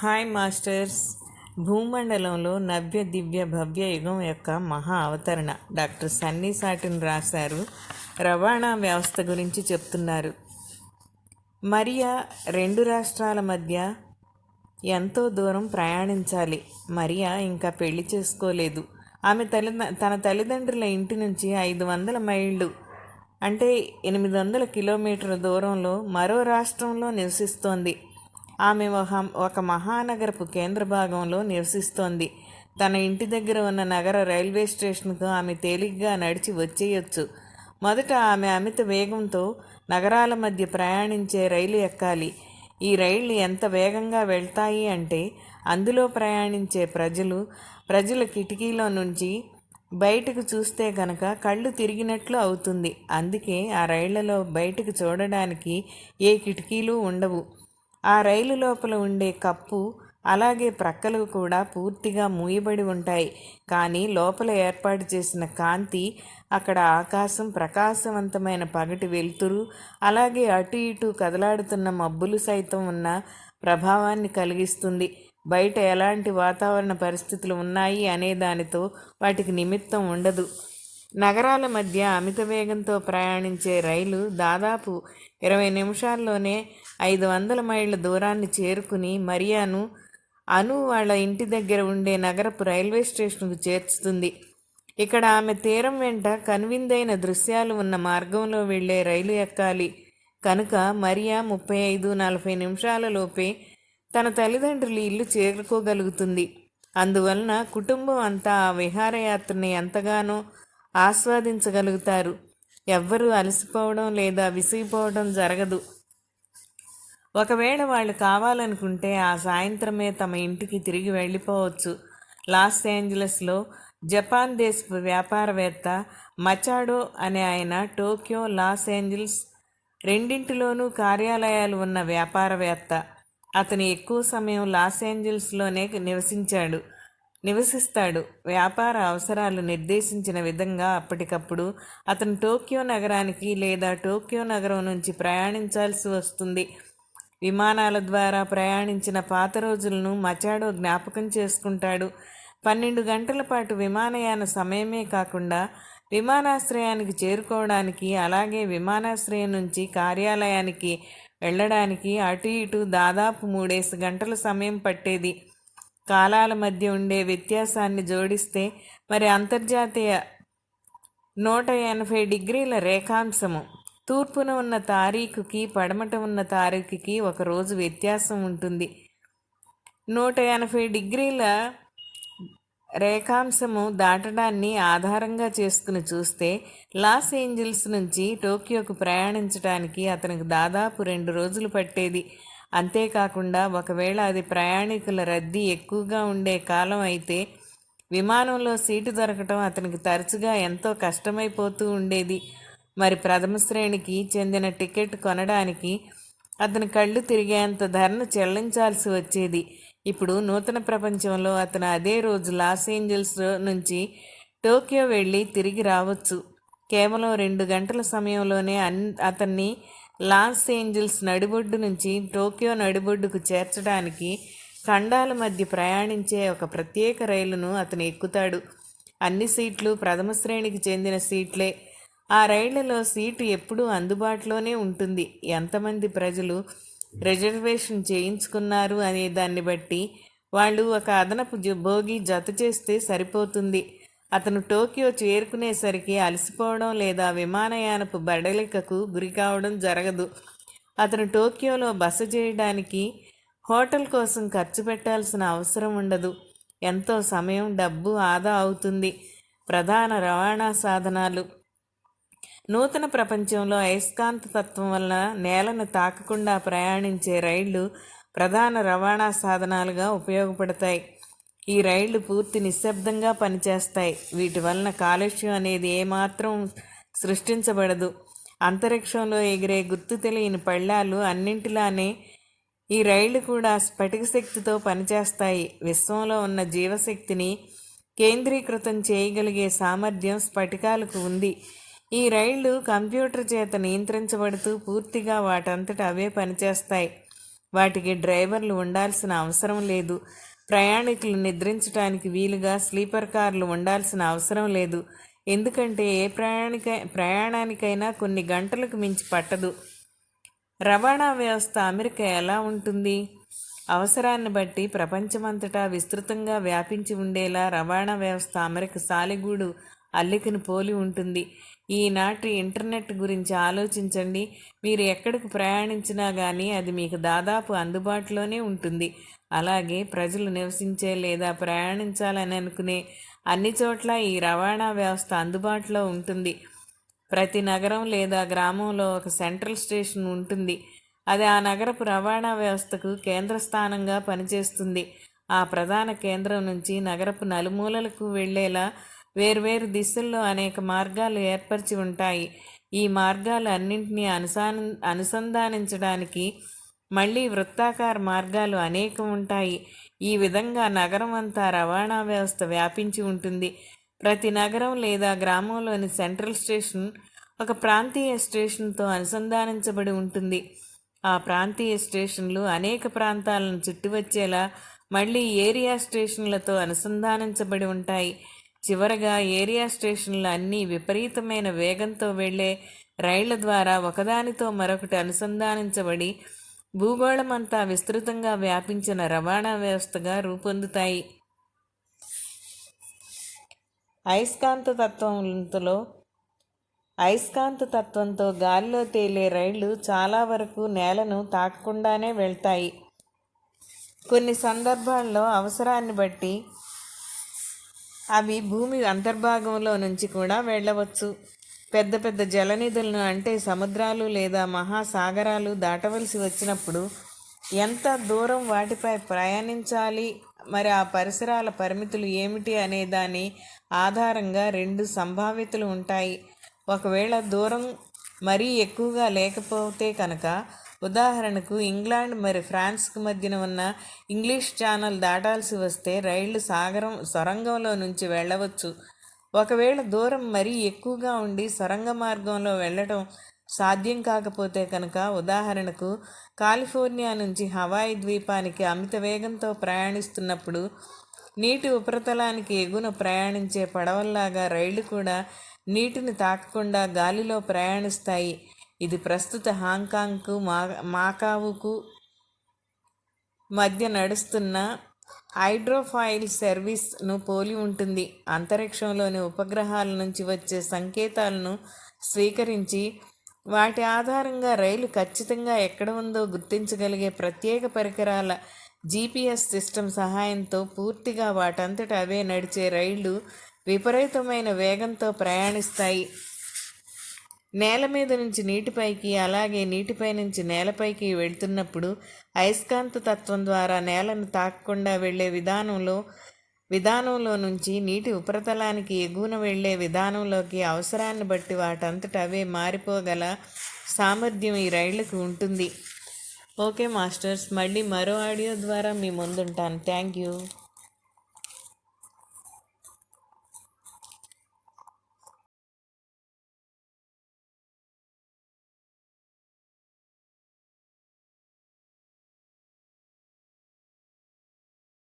Hi masters. భూమండలంలో నవ్య దివ్య భవ్య యుగం యొక్క మహా అవతరణ డాక్టర్ సన్నీ సాటిన్ రాశారు. రవాణా వ్యవస్థ గురించి చెప్తున్నారు. మరియా రెండు రాష్ట్రాల మధ్య ఎంతో దూరం ప్రయాణించాలి. మరియా ఇంకా పెళ్లి చేసుకోలేదు. ఆమె తన తల్లిదండ్రుల ఇంటి నుంచి 500 మైళ్ళు అంటే 800 కిలోమీటర్ల దూరంలో మరో రాష్ట్రంలో నివసిస్తోంది. ఆమె ఒక మహానగరపు కేంద్ర భాగంలో నివసిస్తోంది. తన ఇంటి దగ్గర ఉన్న నగర రైల్వే స్టేషన్కు ఆమె తేలిగ్గా నడిచి వచ్చేయొచ్చు. మొదట ఆమె అమిత వేగంతో నగరాల మధ్య ప్రయాణించే రైలు ఎక్కాలి. ఈ రైళ్లు ఎంత వేగంగా వెళ్తాయి అంటే అందులో ప్రయాణించే ప్రజల కిటికీలో నుంచి బయటకు చూస్తే కనుక కళ్ళు తిరిగినట్లు అవుతుంది. అందుకే ఆ రైళ్లలో బయటకు చూడడానికి ఏ కిటికీలు ఉండవు. ఆ రైలు లోపల ఉండే కప్పు అలాగే ప్రక్కలు కూడా పూర్తిగా మూయబడి ఉంటాయి. కానీ లోపల ఏర్పాటు చేసిన కాంతి, అక్కడ ఆకాశం, ప్రకాశవంతమైన పగటి వెలుతురు, అలాగే అటు ఇటు కదలాడుతున్న మబ్బులు సైతం ఉన్న ప్రభావాన్ని కలిగిస్తుంది. బయట ఎలాంటి వాతావరణ పరిస్థితులు ఉన్నాయి అనే దానితో వాటికి నిమిత్తం ఉండదు. నగరాల మధ్య అమిత వేగంతో ప్రయాణించే రైలు దాదాపు 20 నిమిషాల్లోనే 500 మైళ్ళ దూరాన్ని చేరుకుని మరియాను వాళ్ళ ఇంటి దగ్గర ఉండే నగరపు రైల్వే స్టేషన్కు చేర్చుతుంది. ఇక్కడ ఆమె తీరం వెంట కనువిందైన దృశ్యాలు ఉన్న మార్గంలో వెళ్లే రైలు ఎక్కాలి. కనుక మరియా 35-40 నిమిషాలలోపే తన తల్లిదండ్రుల ఇల్లు చేరుకోగలుగుతుంది. అందువలన కుటుంబం అంతా ఆ విహారయాత్రని ఎంతగానో ఆస్వాదించగలుగుతారు. ఎవ్వరూ అలసిపోవడం లేదా విసిగిపోవడం జరగదు. ఒకవేళ వాళ్ళు కావాలనుకుంటే ఆ సాయంత్రమే తమ ఇంటికి తిరిగి వెళ్ళిపోవచ్చు. లాస్ ఏంజలస్లో జపాన్ దేశపు వ్యాపారవేత్త మచాడో అనే ఆయన టోక్యో, లాస్ ఏంజల్స్ రెండింటిలోనూ కార్యాలయాలు ఉన్న వ్యాపారవేత్త. అతను ఎక్కువ సమయం లాస్ ఏంజల్స్లోనే నివసిస్తాడు. వ్యాపార అవసరాలు నిర్దేశించిన విధంగా అప్పటికప్పుడు అతను టోక్యో నగరానికి లేదా టోక్యో నగరం నుంచి ప్రయాణించాల్సి వస్తుంది. విమానాల ద్వారా ప్రయాణించిన పాత రోజులను మచాడో జ్ఞాపకం చేసుకుంటాడు. 12 గంటల పాటు విమానయాన సమయమే కాకుండా విమానాశ్రయానికి చేరుకోవడానికి, అలాగే విమానాశ్రయం నుంచి కార్యాలయానికి వెళ్ళడానికి అటు ఇటు దాదాపు 3 గంటల సమయం పట్టేది. కాలాల మధ్య ఉండే వ్యత్యాసాన్ని జోడిస్తే మరి అంతర్జాతీయ 180 డిగ్రీల రేఖాంశము, తూర్పున ఉన్న తారీఖుకి పడమట ఉన్న తారీఖుకి ఒక రోజు వ్యత్యాసం ఉంటుంది. 180 డిగ్రీల రేఖాంశము దాటడాన్ని ఆధారంగా చేసుకుని చూస్తే లాస్ ఏంజల్స్ నుంచి టోక్యోకు ప్రయాణించడానికి అతనికి దాదాపు 2 రోజులు పట్టేది. అంతేకాకుండా ఒకవేళ అది ప్రయాణికుల రద్దీ ఎక్కువగా ఉండే కాలం అయితే విమానంలో సీటు దొరకటం అతనికి తరచుగా ఎంతో కష్టమైపోతూ ఉండేది. మరి ప్రథమ శ్రేణికి చెందిన టికెట్ కొనడానికి అతని కళ్ళు తిరిగేంత ధరను చెల్లించాల్సి వచ్చేది. ఇప్పుడు నూతన ప్రపంచంలో అతను అదే రోజు లాస్ ఏంజల్స్ నుంచి టోక్యో వెళ్ళి తిరిగి రావచ్చు. కేవలం 2 గంటల సమయంలోనే అతన్ని లాస్ ఏంజల్స్ నడిబొడ్డు నుంచి టోక్యో నడిబొడ్డుకు చేర్చడానికి ఖండాల మధ్య ప్రయాణించే ఒక ప్రత్యేక రైలును అతను ఎక్కుతాడు. అన్ని సీట్లు ప్రథమ శ్రేణికి చెందిన సీట్లే. ఆ రైళ్లలో సీటు ఎప్పుడూ అందుబాటులోనే ఉంటుంది. ఎంతమంది ప్రజలు రిజర్వేషన్ చేయించుకున్నారు అనే దాన్ని బట్టి వాళ్ళు ఒక అదనపు బోగి జత చేస్తే సరిపోతుంది. అతను టోక్యో చేరుకునేసరికి అలసిపోవడం లేదా విమానయానపు బడలికకు గురి కావడం జరగదు. అతను టోక్యోలో బస చేయడానికి హోటల్ కోసం ఖర్చు పెట్టాల్సిన అవసరం ఉండదు. ఎంతో సమయం, డబ్బు ఆదా అవుతుంది. ప్రధాన రవాణా సాధనాలు. నూతన ప్రపంచంలో అయస్కాంత తత్వం వలన నేలను తాకకుండా ప్రయాణించే రైళ్లు ప్రధాన రవాణా సాధనాలుగా ఉపయోగపడతాయి. ఈ రైళ్లు పూర్తి నిశ్శబ్దంగా పనిచేస్తాయి. వీటి వలన కాలుష్యం అనేది ఏమాత్రం సృష్టించబడదు. అంతరిక్షంలో ఎగిరే గుర్తు తెలియని పళ్ళాలు అన్నింటిలానే ఈ రైళ్లు కూడా స్ఫటిక శక్తితో పనిచేస్తాయి. విశ్వంలో ఉన్న జీవశక్తిని కేంద్రీకృతం చేయగలిగే సామర్థ్యం స్ఫటికాలకు ఉంది. ఈ రైళ్లు కంప్యూటర్ చేత నియంత్రించబడుతూ పూర్తిగా వాటంతట అవే పనిచేస్తాయి. వాటికి డ్రైవర్లు ఉండాల్సిన అవసరం లేదు. ప్రయాణికులు నిద్రించడానికి వీలుగా స్లీపర్ కార్లు ఉండాల్సిన అవసరం లేదు. ఎందుకంటే ఏ ప్రయాణానికైనా కొన్ని గంటలకు మించి పట్టదు. రవాణా వ్యవస్థ అమెరికా ఎలా ఉంటుంది? అవసరాన్ని బట్టి ప్రపంచమంతటా విస్తృతంగా వ్యాపించి ఉండేలా రవాణా వ్యవస్థ అమెరికా సాలెగూడు అల్లికను పోలి ఉంటుంది. ఈనాటి ఇంటర్నెట్ గురించి ఆలోచించండి. మీరు ఎక్కడికి ప్రయాణించినా కానీ అది మీకు దాదాపు అందుబాటులోనే ఉంటుంది. అలాగే ప్రజలు నివసించే లేదా ప్రయాణించాలని అనుకునే అన్ని చోట్ల ఈ రవాణా వ్యవస్థ అందుబాటులో ఉంటుంది. ప్రతి నగరం లేదా గ్రామంలో ఒక సెంట్రల్ స్టేషన్ ఉంటుంది. అది ఆ నగరపు రవాణా వ్యవస్థకు కేంద్రస్థానంగా పనిచేస్తుంది. ఆ ప్రధాన కేంద్రం నుంచి నగరపు నలుమూలలకు వెళ్లేలా వేర్వేరు దిశల్లో అనేక మార్గాలు ఏర్పరిచి ఉంటాయి. ఈ మార్గాలు అన్నింటినీ అనుసంధానించడానికి మళ్ళీ వృత్తాకార మార్గాలు అనేకం ఉంటాయి. ఈ విధంగా నగరం అంతా రవాణా వ్యవస్థ వ్యాపించి ఉంటుంది. ప్రతి నగరం లేదా గ్రామంలోని సెంట్రల్ స్టేషన్ ఒక ప్రాంతీయ స్టేషన్తో అనుసంధానించబడి ఉంటుంది. ఆ ప్రాంతీయ స్టేషన్లు అనేక ప్రాంతాలను చుట్టువచ్చేలా మళ్ళీ ఏరియా స్టేషన్లతో అనుసంధానించబడి ఉంటాయి. చివరగా ఏరియా స్టేషన్లు అన్నీ విపరీతమైన వేగంతో వెళ్లే రైళ్ల ద్వారా ఒకదానితో మరొకటి అనుసంధానించబడి భూగోళమంతా విస్తృతంగా వ్యాపించిన రవాణా వ్యవస్థగా రూపొందుతాయి. అయస్కాంతత్వంతో గాలిలో తేలే రైళ్లు చాలా వరకు నేలను తాకకుండానే వెళ్తాయి. కొన్ని సందర్భాల్లో అవసరాన్ని బట్టి అవి భూమి అంతర్భాగంలో నుంచి కూడా వెళ్ళవచ్చు. పెద్ద పెద్ద జలనిధులను అంటే సముద్రాలు లేదా మహాసాగరాలు దాటవలసి వచ్చినప్పుడు ఎంత దూరం వాటిపై ప్రయాణించాలి, మరి ఆ పరిసరాల పరిమితులు ఏమిటి అనే దాని ఆధారంగా రెండు సంభావ్యతలు ఉంటాయి. ఒకవేళ దూరం మరీ ఎక్కువగా లేకపోతే కనుక, ఉదాహరణకు ఇంగ్లాండ్ మరి ఫ్రాన్స్కు మధ్యన ఉన్న ఇంగ్లీష్ ఛానల్ దాటాల్సి వస్తే రైళ్లు సొరంగంలో నుంచి వెళ్ళవచ్చు. ఒకవేళ దూరం మరీ ఎక్కువగా ఉండి సొరంగ మార్గంలో వెళ్ళటం సాధ్యం కాకపోతే కనుక, ఉదాహరణకు కాలిఫోర్నియా నుంచి హవాయి ద్వీపానికి అమిత వేగంతో ప్రయాణిస్తున్నప్పుడు నీటి ఉపరితలానికి ఎగున ప్రయాణించే పడవల్లాగా రైళ్లు కూడా నీటిని తాకకుండా గాలిలో ప్రయాణిస్తాయి. ఇది ప్రస్తుత హాంకాంగ్కు మాకావుకు మధ్య నడుస్తున్న హైడ్రోఫాయిల్ సర్వీస్ను పోలి ఉంటుంది. అంతరిక్షంలోని ఉపగ్రహాల నుంచి వచ్చే సంకేతాలను స్వీకరించి వాటి ఆధారంగా రైలు ఖచ్చితంగా ఎక్కడ ఉందో గుర్తించగలిగే ప్రత్యేక పరికరాల GPS సిస్టమ్ సహాయంతో పూర్తిగా వాటంతట అవే నడిచే రైళ్లు విపరీతమైన వేగంతో ప్రయాణిస్తాయి. నేల మీద నుంచి నీటిపైకి, అలాగే నీటిపై నుంచి నేలపైకి వెళ్తున్నప్పుడు అయస్కాంత తత్వం ద్వారా నేలను తాకకుండా వెళ్లే విధానంలో నుంచి నీటి ఉపరితలానికి ఎగువన వెళ్లే విధానంలోకి అవసరాన్ని బట్టి వాటంతట అవే మారిపోగల సామర్థ్యం ఈ రైళ్లకు ఉంటుంది. ఓకే మాస్టర్స్, మళ్ళీ మరో ఆడియో ద్వారా మీ ముందుంటాను. Thank you.